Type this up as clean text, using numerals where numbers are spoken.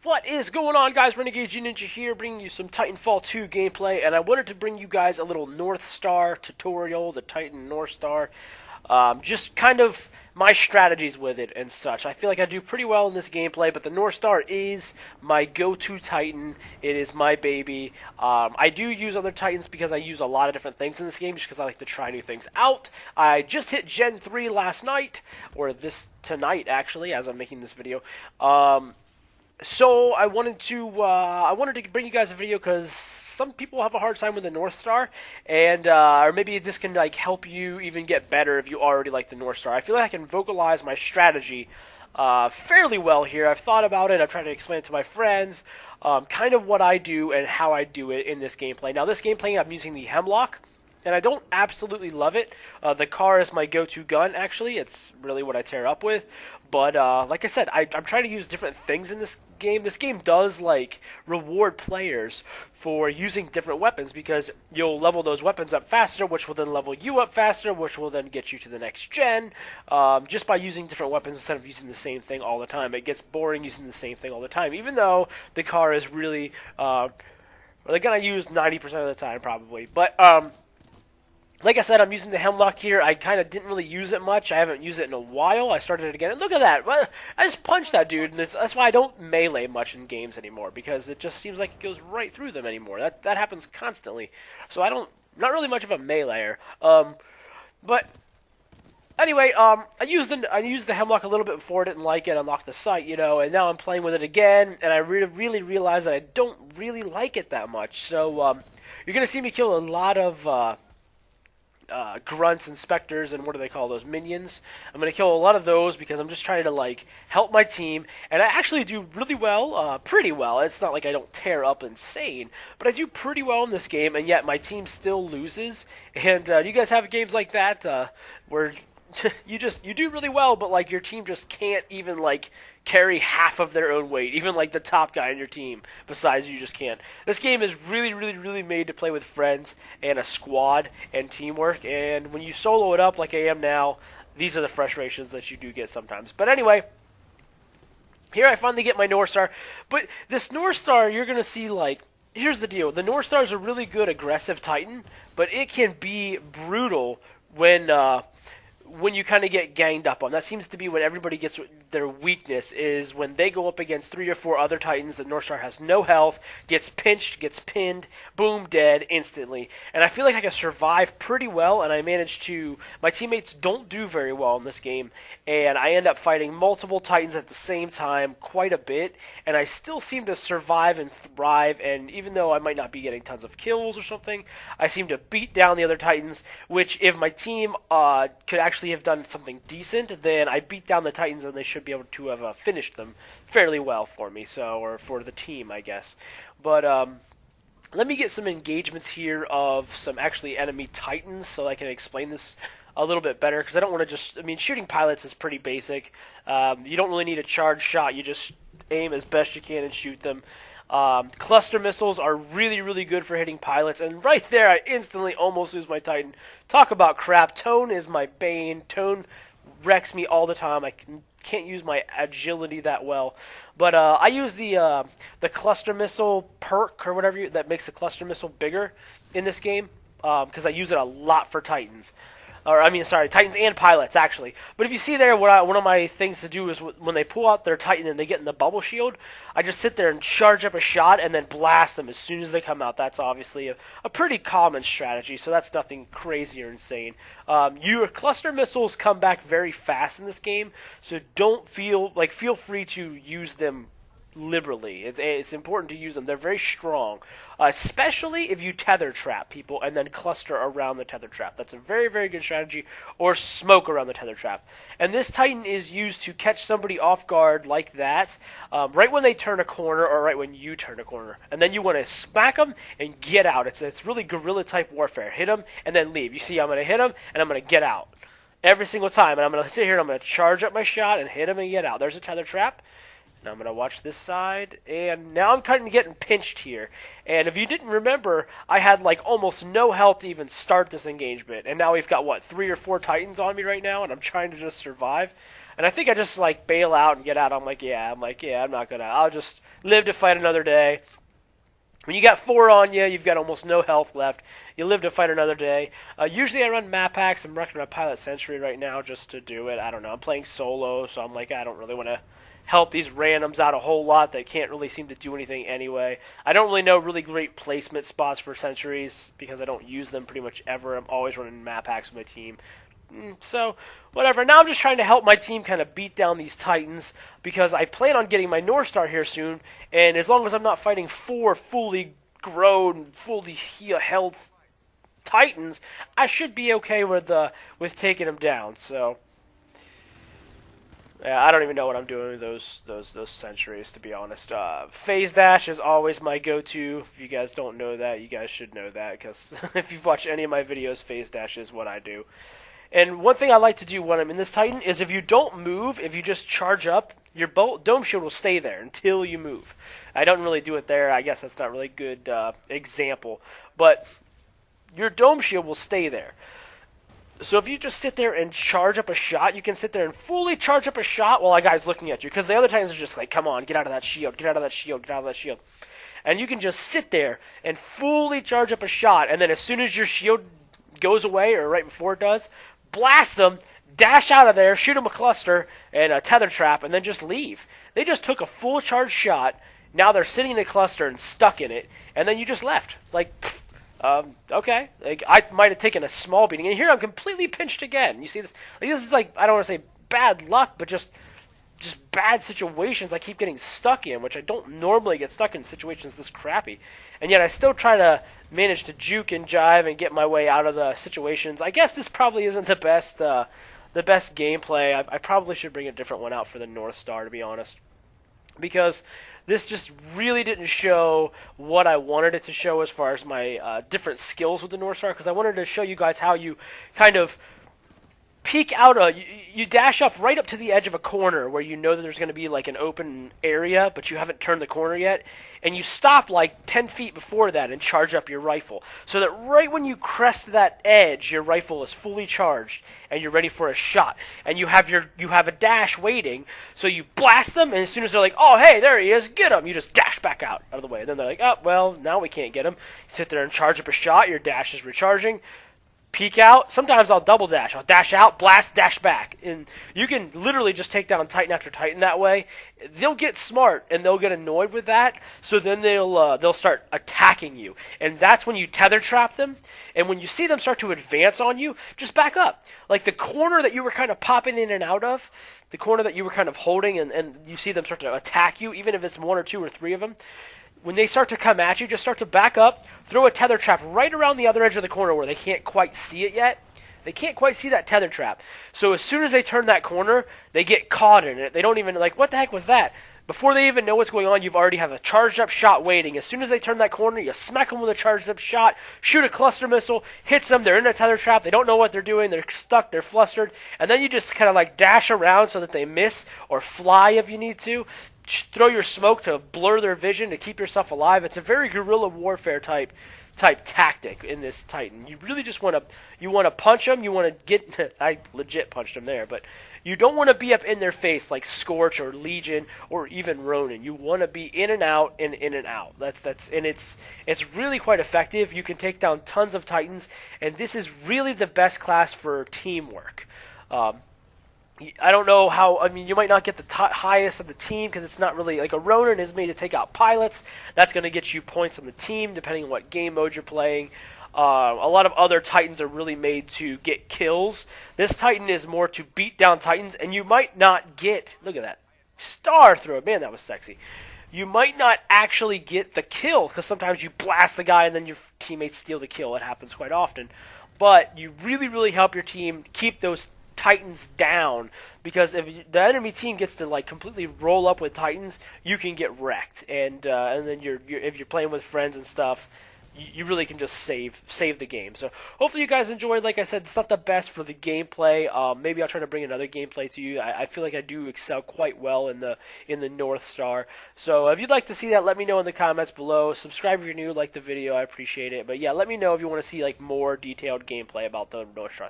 What is going on, guys? Renegade G Ninja here, bringing you some Titanfall 2 gameplay, and I wanted to bring you guys a little Northstar tutorial, the Titan Northstar. Just kind of my strategies with it and such. I feel like I do pretty well in this gameplay, but the Northstar is my go-to Titan. It is my baby. I do use other Titans because I use a lot of different things in this game, just because I like to try new things out. I just hit Gen 3 last night, or tonight actually, as I'm making this video. So I wanted to bring you guys a video because some people have a hard time with the Northstar, and or maybe this can like help you even get better if you already like the Northstar. I feel like I can vocalize my strategy fairly well here. I've thought about it. I've tried to explain it to my friends, kind of what I do and how I do it in this gameplay. Now, this gameplay I'm using the Hemlock. And I don't absolutely love it. The car is my go-to gun, actually. It's really what I tear up with. But like I said, I'm trying to use different things in this game. This game does like reward players for using different weapons because you'll level those weapons up faster, which will then level you up faster, which will then get you to the next gen, just by using different weapons instead of using the same thing all the time. It gets boring using the same thing all the time, even though the car is really they're gonna use 90% of the time probably. But like I said, I'm using the Hemlock here. I kind of didn't really use it much. I haven't used it in a while. I started it again. And look at that. I just punched that dude. And that's why I don't melee much in games anymore. Because it just seems like it goes right through them anymore. That happens constantly. So not really much of a meleeer. But anyway, I used the Hemlock a little bit before. I didn't like it. Unlocked the sight, and now I'm playing with it again. And I really realized that I don't really like it that much. So you're going to see me kill a lot of grunts and specters and what do they call those, minions. I'm going to kill a lot of those because I'm just trying to like help my team, and I actually do really well, pretty well. It's not like I don't tear up insane, but I do pretty well in this game, and yet my team still loses. And you guys have games like that where you do really well, but like your team just can't even like carry half of their own weight, even like the top guy in your team. Besides, you just can't. This game is really made to play with friends and a squad and teamwork. And when you solo it up like I am now, these are the frustrations that you do get sometimes. But anyway, here I finally get my Northstar. But this Northstar, you're gonna see like. Here's the deal: the Northstar is a really good aggressive Titan, but it can be brutal when you kind of get ganged up on. That seems to be when everybody gets their weakness, is when they go up against 3 or 4 other Titans. The Northstar has no health, gets pinched, gets pinned, boom, dead instantly. And I feel like I can survive pretty well, and I manage to. My teammates don't do very well in this game, and I end up fighting multiple Titans at the same time quite a bit, and I still seem to survive and thrive. And even though I might not be getting tons of kills or something, I seem to beat down the other Titans, which if my team could actually have done something decent, then I beat down the Titans and they should be able to have finished them fairly well for me, or for the team, I guess. But let me get some engagements here of some actually enemy Titans so I can explain this a little bit better, because I don't want to shooting pilots is pretty basic. You don't really need a charged shot. You just aim as best you can and shoot them. Cluster missiles are really good for hitting pilots, and right there I instantly almost lose my Titan. Talk about crap. Tone is my bane. Tone wrecks me all the time. I can't use my agility that well, but I use the cluster missile perk or whatever that makes the cluster missile bigger in this game, because I use it a lot for Titans. Titans and pilots, actually. But if you see there, one of my things to do is when they pull out their Titan and they get in the bubble shield, I just sit there and charge up a shot and then blast them as soon as they come out. That's obviously a pretty common strategy, so that's nothing crazy or insane. Your cluster missiles come back very fast in this game, so feel free to use them liberally. It's important to use them. They're very strong, especially if you tether trap people and then cluster around the tether trap. That's a very good strategy, or smoke around the tether trap. And this Titan is used to catch somebody off guard like that, right when they turn a corner or right when you turn a corner. And then you want to smack them and get out. It's really guerrilla type warfare. Hit them and then leave. You see, I'm going to hit them and I'm going to get out every single time. And I'm going to sit here and I'm going to charge up my shot and hit them and get out. There's a tether trap. Now I'm going to watch this side, and now I'm kind of getting pinched here. And if you didn't remember, I had like almost no health to even start this engagement. And now we've got, 3 or 4 Titans on me right now, and I'm trying to just survive. And I think I just like bail out and get out. I'm like, yeah, I'm not gonna. I'll just live to fight another day. When you got 4 on you, you've got almost no health left. You live to fight another day. Usually I run map packs. I'm running a Pilot Sentry right now just to do it. I don't know. I'm playing solo, so I'm like, I don't really want to help these randoms out a whole lot that can't really seem to do anything anyway. I don't really know really great placement spots for sentries because I don't use them pretty much ever. I'm always running map packs with my team. So, whatever. Now I'm just trying to help my team kind of beat down these Titans because I plan on getting my Northstar here soon, and as long as I'm not fighting 4 fully grown, fully health Titans, I should be okay with taking them down. So, yeah, I don't even know what I'm doing with those sentries, to be honest. Phase dash is always my go-to. If you guys don't know that, you guys should know that because if you've watched any of my videos, phase dash is what I do. And one thing I like to do when I'm in this Titan is if you don't move, if you just charge up, your dome shield will stay there until you move. I don't really do it there. I guess that's not really a good example. But your dome shield will stay there. So if you just sit there and charge up a shot, you can sit there and fully charge up a shot while a guy's looking at you. Because the other Titans are just like, come on, get out of that shield, get out of that shield, get out of that shield. And you can just sit there and fully charge up a shot. And then as soon as your shield goes away, or right before it does, blast them, dash out of there, shoot them a cluster and a tether trap, and then just leave. They just took a full charge shot. Now they're sitting in the cluster and stuck in it, and then you just left. Like, okay. Like, I might have taken a small beating, and here I'm completely pinched again. You see this? Like, this is like, I don't want to say bad luck, but just bad situations I keep getting stuck in, which I don't normally get stuck in situations this crappy. And yet I still try to manage to juke and jive and get my way out of the situations. I guess this probably isn't the best gameplay. I probably should bring a different one out for the Northstar, to be honest. Because this just really didn't show what I wanted it to show as far as my different skills with the Northstar. Because I wanted to show you guys how you kind of peek out you dash up right up to the edge of a corner where you know that there's going to be like an open area, but you haven't turned the corner yet, and you stop like 10 feet before that and charge up your rifle, so that right when you crest that edge, your rifle is fully charged and you're ready for a shot, and you have a dash waiting, so you blast them, and as soon as they're like, oh hey, there he is, get him, you just dash back out of the way, and then they're like, oh well, now we can't get him. You sit there and charge up a shot, your dash is recharging, peek out. Sometimes I'll double dash. I'll dash out, blast, dash back. And you can literally just take down Titan after Titan that way. They'll get smart and they'll get annoyed with that. So then they'll start attacking you. And that's when you tether trap them. And when you see them start to advance on you, just back up. Like the corner that you were kind of popping in and out of, the corner that you were kind of holding, and you see them start to attack you, even if it's 1 or 2 or 3 of them. When they start to come at you, just start to back up, throw a tether trap right around the other edge of the corner where they can't quite see it yet. They can't quite see that tether trap. So as soon as they turn that corner, they get caught in it. They don't even, like, what the heck was that? Before they even know what's going on, you've already have a charged up shot waiting. As soon as they turn that corner, you smack them with a charged up shot, shoot a cluster missile, hits them, they're in a tether trap, they don't know what they're doing, they're stuck, they're flustered, and then you just kind of like dash around so that they miss, or fly if you need to. Throw your smoke to blur their vision to keep yourself alive. It's a very guerrilla warfare type tactic in this Titan. You really just want to punch them. You want to get I legit punched them there, but you don't want to be up in their face like Scorch or Legion or even Ronin. You want to be in and out and in and out. And it's really quite effective. You can take down tons of Titans, and this is really the best class for teamwork. I don't know how, I mean, you might not get the highest of the team because it's not really, like a Ronin is made to take out pilots. That's going to get you points on the team depending on what game mode you're playing. A lot of other Titans are really made to get kills. This Titan is more to beat down Titans, and you might not get, look at that, star throw, man, that was sexy. You might not actually get the kill because sometimes you blast the guy and then your teammates steal the kill. It happens quite often. But you really, really help your team keep those Titans down, because if the enemy team gets to like completely roll up with Titans, you can get wrecked, and then if you're playing with friends and stuff, you really can just save the game. So hopefully you guys enjoyed. Like I said, it's not the best for the gameplay. Maybe I'll try to bring another gameplay to you. I feel like I do excel quite well in the Northstar. So if you'd like to see that, let me know in the comments below. Subscribe if you're new, like the video, I appreciate it. But yeah, let me know if you want to see like more detailed gameplay about the Northstar.